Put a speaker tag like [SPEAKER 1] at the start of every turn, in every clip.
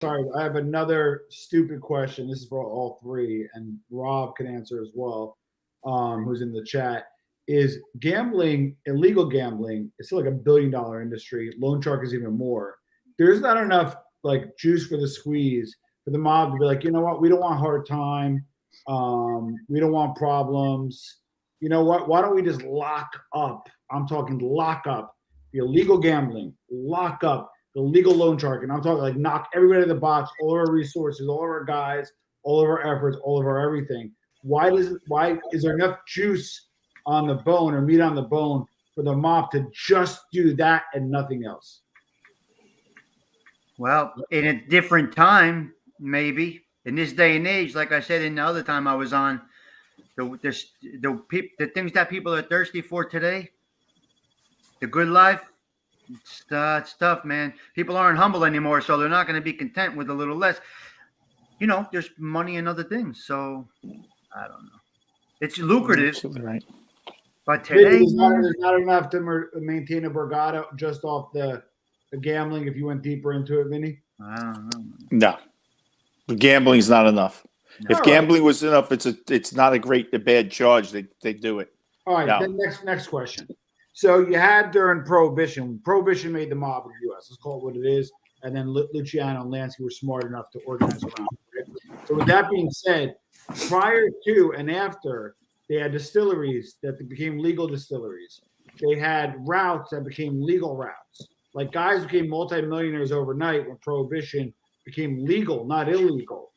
[SPEAKER 1] Sorry, I have another stupid question. This is for all three, and Rob can answer as well, who's in the chat. Is gambling, illegal gambling, it's still like $1 billion industry. Loan shark is even more. There's not enough like juice for the squeeze for the mob to be like, you know what, we don't want hard time. We don't want problems. You know what? Why don't we just lock up? I'm talking lock up the illegal gambling, lock up the legal loan shark, and I'm talking like knock everybody in the box, all of our resources, all of our guys, all of our efforts, all of our everything. Why is there enough juice on the bone or meat on the bone for the mob to just do that and nothing else?
[SPEAKER 2] Well, in a different time, maybe. In this day and age, like I said in the other time I was on, the things that people are thirsty for today, the good life, it's tough, man. People aren't humble anymore, so they're not going to be content with a little less. You know, there's money in other things, so I don't know. It's lucrative.
[SPEAKER 3] Absolutely right.
[SPEAKER 2] But today,
[SPEAKER 1] there's not enough to maintain a Borgata just off the gambling. If you went deeper into it, Vinny,
[SPEAKER 3] I don't know. No, the gambling's not enough. No. If gambling was enough, it's not a bad charge. They do it.
[SPEAKER 1] All right. No. Then next question. So you had during Prohibition made the mob in the U.S. Let's call it what it is. And then Luciano and Lansky were smart enough to organize around it. Right? So with that being said, prior to and after, they had distilleries that became legal distilleries. They had routes that became legal routes. Like guys became multimillionaires overnight when Prohibition became legal, not illegal.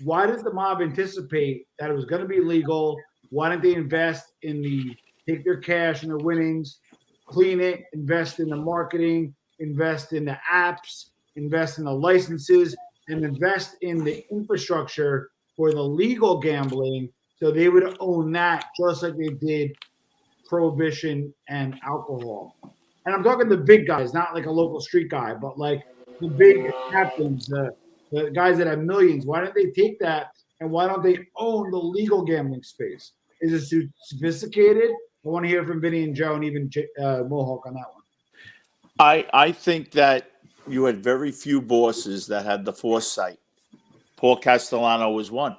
[SPEAKER 1] Why does the mob anticipate that it was going to be legal? Why didn't they invest in take their cash and their winnings, clean it, invest in the marketing, invest in the apps, invest in the licenses, and invest in the infrastructure for the legal gambling so they would own that just like they did Prohibition and alcohol? And I'm talking the big guys, not like a local street guy, but like the big captains, the guys that have millions. Why don't they take that and why don't they own the legal gambling space? Is it too sophisticated? I want to hear from Vinny and Joe and even Mohawk on that one.
[SPEAKER 3] I think that you had very few bosses that had the foresight. Paul Castellano was one.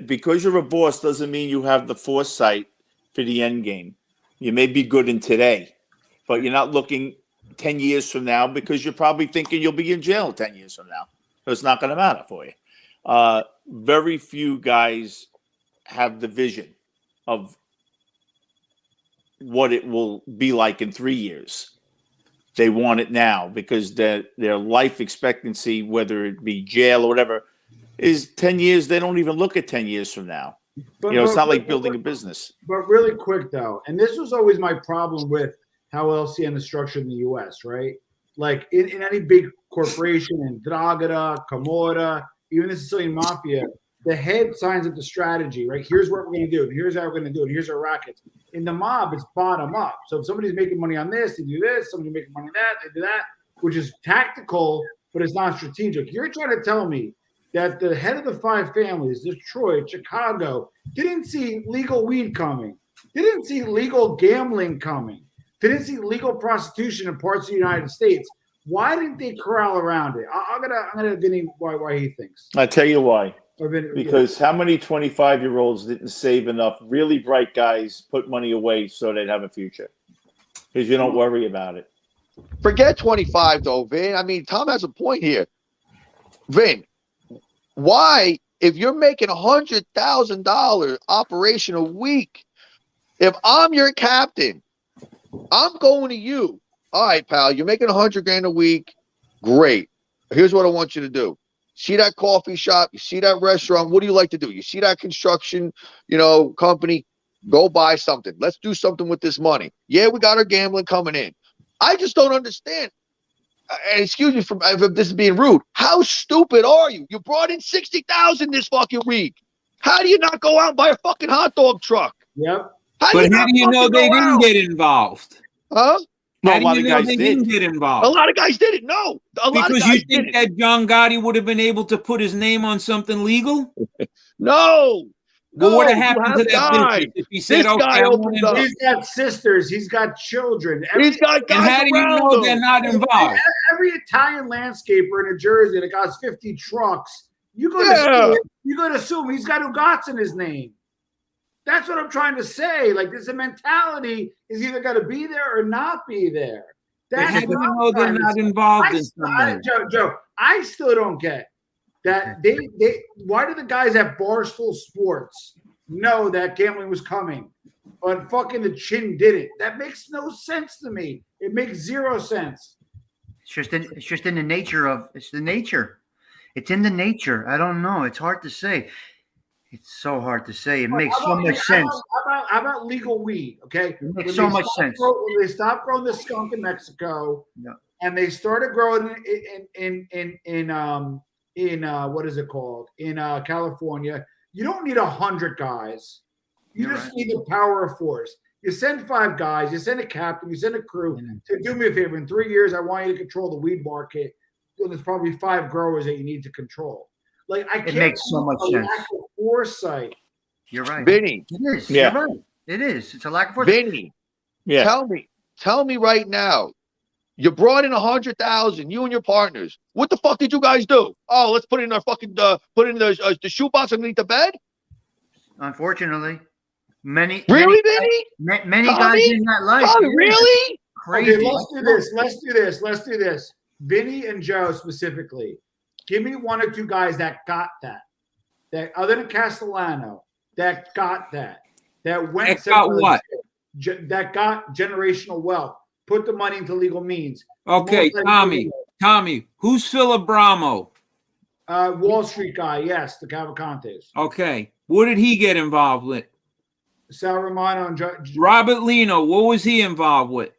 [SPEAKER 3] Because you're a boss doesn't mean you have the foresight for the end game. You may be good in today, but you're not looking 10 years from now because you're probably thinking you'll be in jail 10 years from now. So it's not going to matter for you. Very few guys have the vision of what it will be like in 3 years. They want it now because their life expectancy, whether it be jail or whatever, is 10 years. They don't even look at 10 years from now. It's not like building a business.
[SPEAKER 1] But really quick, though, and this was always my problem with how LCN is structured in the U.S., right? Like in any big corporation, in Dragata, Camorra, even the Sicilian Mafia, the head signs up the strategy, right? Here's what we're going to do. Here's how we're going to do it. Here's our rackets. In the mob, it's bottom up. So if somebody's making money on this, they do this. Somebody's making money on that, they do that, which is tactical, but it's not strategic. You're trying to tell me that the head of the five families, Detroit, Chicago, didn't see legal weed coming, didn't see legal gambling coming, didn't see legal prostitution in parts of the United States. Why didn't they corral around it? I'm gonna Vinny why he thinks.
[SPEAKER 3] I'll tell you why. Because how many 25-year-olds didn't save enough really bright guys, put money away so they'd have a future? Because you don't worry about it.
[SPEAKER 4] Forget 25, though, Vin. I mean, Tom has a point here. Vin, why, if you're making $100,000 operation a week, if I'm your captain, I'm going to you. All right, pal, you're making $100,000 a week. Great. Here's what I want you to do. See that coffee shop, you see that restaurant, what do you like to do? You see that construction, company, go buy something. Let's do something with this money. Yeah, we got our gambling coming in. I just don't understand. And excuse me if this is being rude. How stupid are you? You brought in $60,000 this fucking week. How do you not go out and buy a fucking hot dog truck?
[SPEAKER 1] Yep.
[SPEAKER 5] How do you know they didn't get involved?
[SPEAKER 4] Huh?
[SPEAKER 3] No, a lot of guys
[SPEAKER 5] didn't get involved.
[SPEAKER 4] A lot of guys didn't. No,
[SPEAKER 5] because you think that John Gotti would have been able to put his name on something legal?
[SPEAKER 4] No,
[SPEAKER 5] Well, what
[SPEAKER 4] No, you
[SPEAKER 5] happened
[SPEAKER 4] have
[SPEAKER 5] to that
[SPEAKER 4] guys.
[SPEAKER 5] business? If he said,
[SPEAKER 4] This guy
[SPEAKER 5] okay, I want
[SPEAKER 4] opened
[SPEAKER 5] to
[SPEAKER 4] up.
[SPEAKER 1] He's got sisters. He's got children.
[SPEAKER 4] He's got
[SPEAKER 5] and
[SPEAKER 4] guys
[SPEAKER 5] how do you
[SPEAKER 4] around
[SPEAKER 5] know
[SPEAKER 4] him.
[SPEAKER 5] they're not involved?
[SPEAKER 1] Every Italian landscaper in New Jersey that got 50 trucks, you're going to assume he's got Ugats in his name. That's what I'm trying to say. Like, there's a mentality is either got to be there or not be there.
[SPEAKER 5] But
[SPEAKER 1] That's
[SPEAKER 5] how do you
[SPEAKER 1] what I'm
[SPEAKER 5] know they're
[SPEAKER 1] trying to
[SPEAKER 5] not
[SPEAKER 1] say.
[SPEAKER 5] involved in something?
[SPEAKER 1] Joe, I still don't get that. They why do the guys at Barstool Sports know that gambling was coming, but fucking the Chin didn't? That makes no sense to me. It makes zero sense.
[SPEAKER 2] It's just in the nature of it's the nature. It's in the nature. I don't know. It's hard to say. It's so hard to say. It makes so much sense.
[SPEAKER 1] How about legal weed? Okay,
[SPEAKER 2] It makes so much sense.
[SPEAKER 1] When they stopped growing the skunk in Mexico,
[SPEAKER 2] Yeah.
[SPEAKER 1] and they started growing in what is it called in California. You don't need 100 guys. You
[SPEAKER 2] You're
[SPEAKER 1] just
[SPEAKER 2] right.
[SPEAKER 1] need the power of force. You send 5 guys. You send a captain. You send a crew. To do me a favor. In 3 years, I want you to control the weed market. So there's probably 5 growers that you need to control. Like I can't.
[SPEAKER 2] makes so much sense.
[SPEAKER 1] Lack of foresight.
[SPEAKER 2] You're right.
[SPEAKER 4] Vinny,
[SPEAKER 2] It is.
[SPEAKER 3] Yeah.
[SPEAKER 2] You're right. It is. It's a lack of force.
[SPEAKER 4] Vinny,
[SPEAKER 3] Yeah.
[SPEAKER 4] tell me right now. You brought in 100,000, you and your partners. What the fuck did you guys do? Oh, let's put it in our fucking put it in the shoebox underneath the bed.
[SPEAKER 2] Unfortunately, many
[SPEAKER 4] Really, Vinny?
[SPEAKER 2] many
[SPEAKER 4] Tommy?
[SPEAKER 2] guys in that life.
[SPEAKER 4] Tommy,
[SPEAKER 2] yeah,
[SPEAKER 4] really?
[SPEAKER 2] Crazy.
[SPEAKER 1] Okay, let's do this. Vinny and Joe specifically. Give me 1 or 2 guys that got that. That other than Castellano, that got that. That went.
[SPEAKER 5] That got what?
[SPEAKER 1] That got generational wealth. Put the money into legal means.
[SPEAKER 5] Okay, Tommy, who's Philip Bramo?
[SPEAKER 1] Wall Street guy, yes, the Cavalcantes.
[SPEAKER 5] Okay, what did he get involved with?
[SPEAKER 1] Sal Romano and
[SPEAKER 5] Robert Lino, what was he involved with?